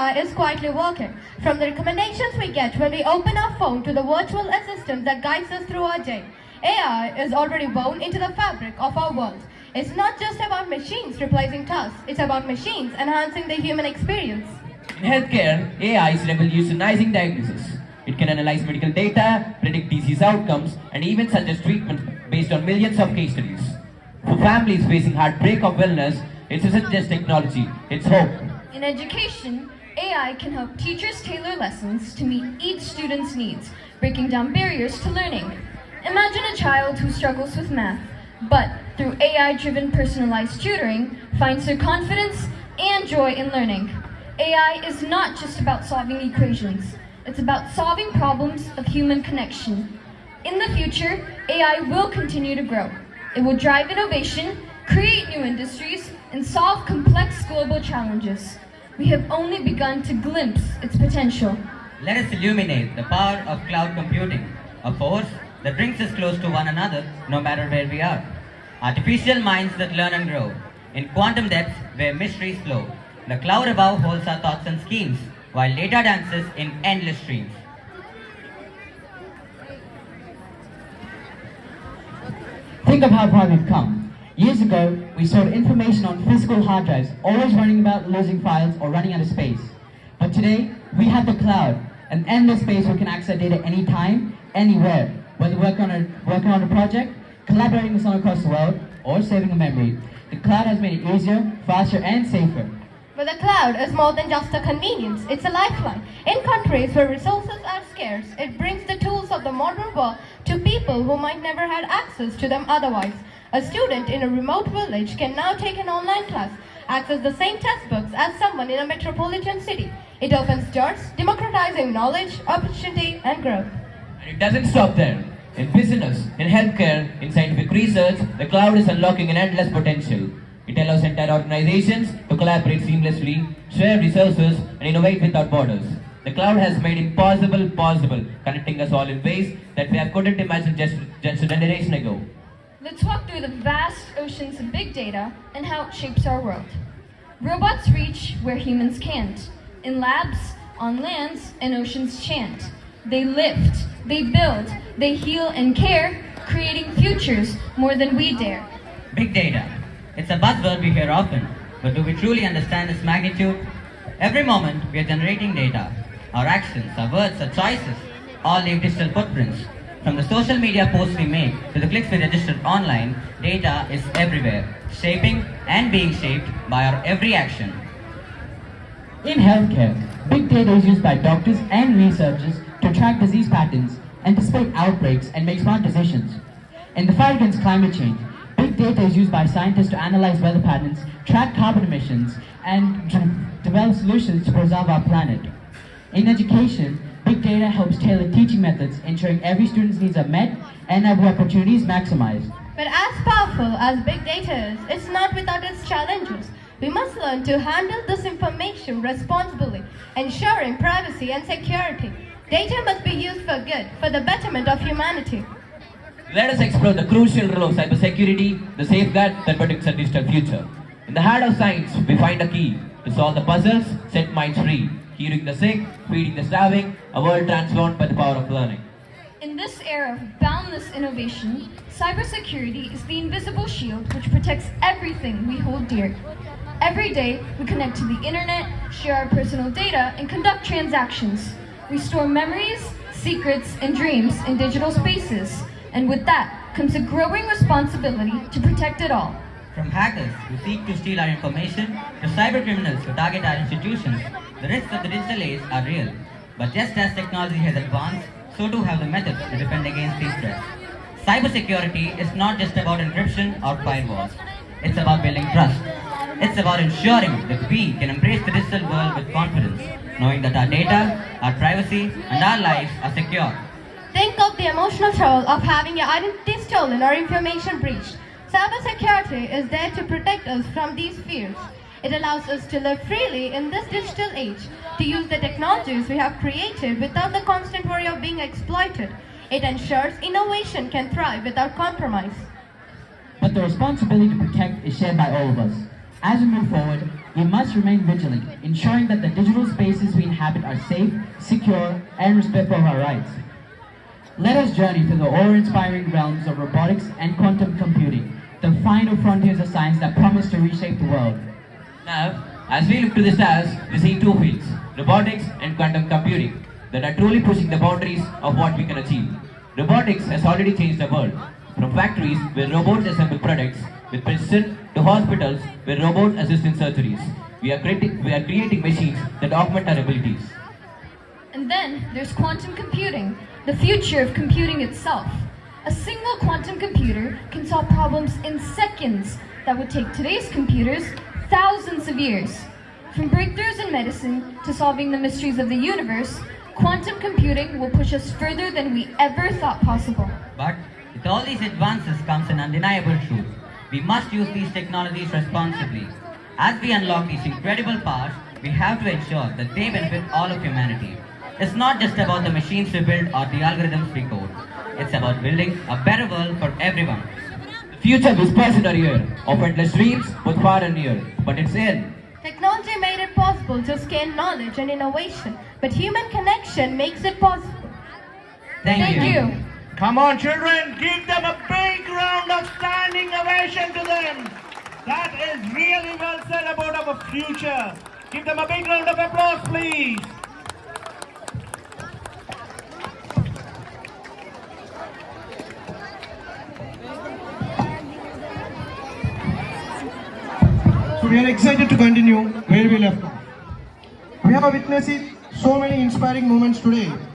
AI is quietly working. From the recommendations we get when we open our phone to the virtual assistant that guides us through our day, AI is already woven into the fabric of our world. It's not just about machines replacing tasks, it's about machines enhancing the human experience. In healthcare, AI is revolutionizing diagnosis. It can analyze medical data, predict disease outcomes, and even suggest treatment based on millions of case studies. For families facing heartbreak of wellness, it isn't just technology, it's hope. In education, AI can help teachers tailor lessons to meet each student's needs, breaking down barriers to learning. Imagine a child who struggles with math, but through AI-driven personalized tutoring, finds their confidence and joy in learning. AI is not just about solving equations, it's about solving problems of human connection. In the future, AI will continue to grow. It will drive innovation, create new industries, and solve complex global challenges. We have only begun to glimpse its potential. Let us illuminate the power of cloud computing, a force that brings us close to one another no matter where we are. Artificial minds that learn and grow. In quantum depths where mysteries flow. The cloud above holds our thoughts and schemes, while data dances in endless streams. Think of how far we've come. Years ago, we stored information on physical hard drives, always worrying about losing files or running out of space. But today, we have the cloud, an endless space where we can access data anytime, anywhere, whether working on a project, collaborating with someone across the world, or saving a memory. The cloud has made it easier, faster, and safer. But the cloud is more than just a convenience, it's a lifeline. In countries where resources are scarce, it brings the tools of the modern world to people who might never had access to them otherwise. A student in a remote village can now take an online class, access the same textbooks as someone in a metropolitan city. It opens doors, democratizing knowledge, opportunity, and growth. And it doesn't stop there. In business, in healthcare, in scientific research, the cloud is unlocking an endless potential. It allows entire organizations to collaborate seamlessly, share resources, and innovate without borders. The cloud has made impossible possible, connecting us all in ways that we couldn't imagine just a generation ago. Let's walk through the vast oceans of big data and how it shapes our world. Robots reach where humans can't. In labs, on lands, and oceans chant. They lift, they build, they heal and care, creating futures more than we dare. Big data. It's a buzzword we hear often, but do we truly understand its magnitude? Every moment we are generating data. Our actions, our words, our choices, all leave digital footprints. From the social media posts we make to the clicks we register online, data is everywhere, shaping and being shaped by our every action. In healthcare, big data is used by doctors and researchers to track disease patterns, anticipate outbreaks, and make smart decisions. In the fight against climate change, big data is used by scientists to analyze weather patterns, track carbon emissions, and develop solutions to preserve our planet. In education, big data helps tailor teaching methods, ensuring every student's needs are met and every opportunity is maximized. But as powerful as big data is, it's not without its challenges. We must learn to handle this information responsibly, ensuring privacy and security. Data must be used for good, for the betterment of humanity. Let us explore the crucial role of cybersecurity, the safeguard that protects our digital future. In the heart of science, we find a key to solve the puzzles, set minds free, healing the sick, feeding the starving, a world transformed by the power of learning. In this era of boundless innovation, cybersecurity is the invisible shield which protects everything we hold dear. Every day, we connect to the internet, share our personal data, and conduct transactions. We store memories, secrets, and dreams in digital spaces. And with that comes a growing responsibility to protect it all. From hackers who seek to steal our information to cyber criminals who target our institutions, the risks of the digital age are real. But just as technology has advanced, so too have the methods to defend against these threats. Cybersecurity is not just about encryption or firewalls. It's about building trust. It's about ensuring that we can embrace the digital world with confidence, knowing that our data, our privacy, and our lives are secure. Think of the emotional toll of having your identity stolen or information breached. Cybersecurity is there to protect us from these fears. It allows us to live freely in this digital age, to use the technologies we have created without the constant worry of being exploited. It ensures innovation can thrive without compromise. But the responsibility to protect is shared by all of us. As we move forward, we must remain vigilant, ensuring that the digital spaces we inhabit are safe, secure, and respectful of our rights. Let us journey through the awe-inspiring realms of robotics and quantum computing, the final frontiers of science that promise to reshape the world. Now, as we look to the stars, we see two fields, robotics and quantum computing, that are truly pushing the boundaries of what we can achieve. Robotics has already changed the world, from factories where robots assemble products with precision to hospitals where robots assist in surgeries. We are creating machines that augment our abilities. And then there's quantum computing, the future of computing itself. A single quantum computer can solve problems in seconds that would take today's computers thousands of years. From breakthroughs in medicine to solving the mysteries of the universe, quantum computing will push us further than we ever thought possible. But with all these advances comes an undeniable truth. We must use these technologies responsibly. As we unlock these incredible powers, we have to ensure that they benefit all of humanity. It's not just about the machines we build or the algorithms we code. It's about building a better world for everyone. The future whispers in our ear, of endless dreams, both far and near, but it's in. Technology made it possible to scale knowledge and innovation, but human connection makes it possible. Thank you. Come on, children, give them a big round of standing ovation to them. That is really well said about our future. Give them a big round of applause, please. So we are excited to continue where we left off. We have witnessed so many inspiring moments today.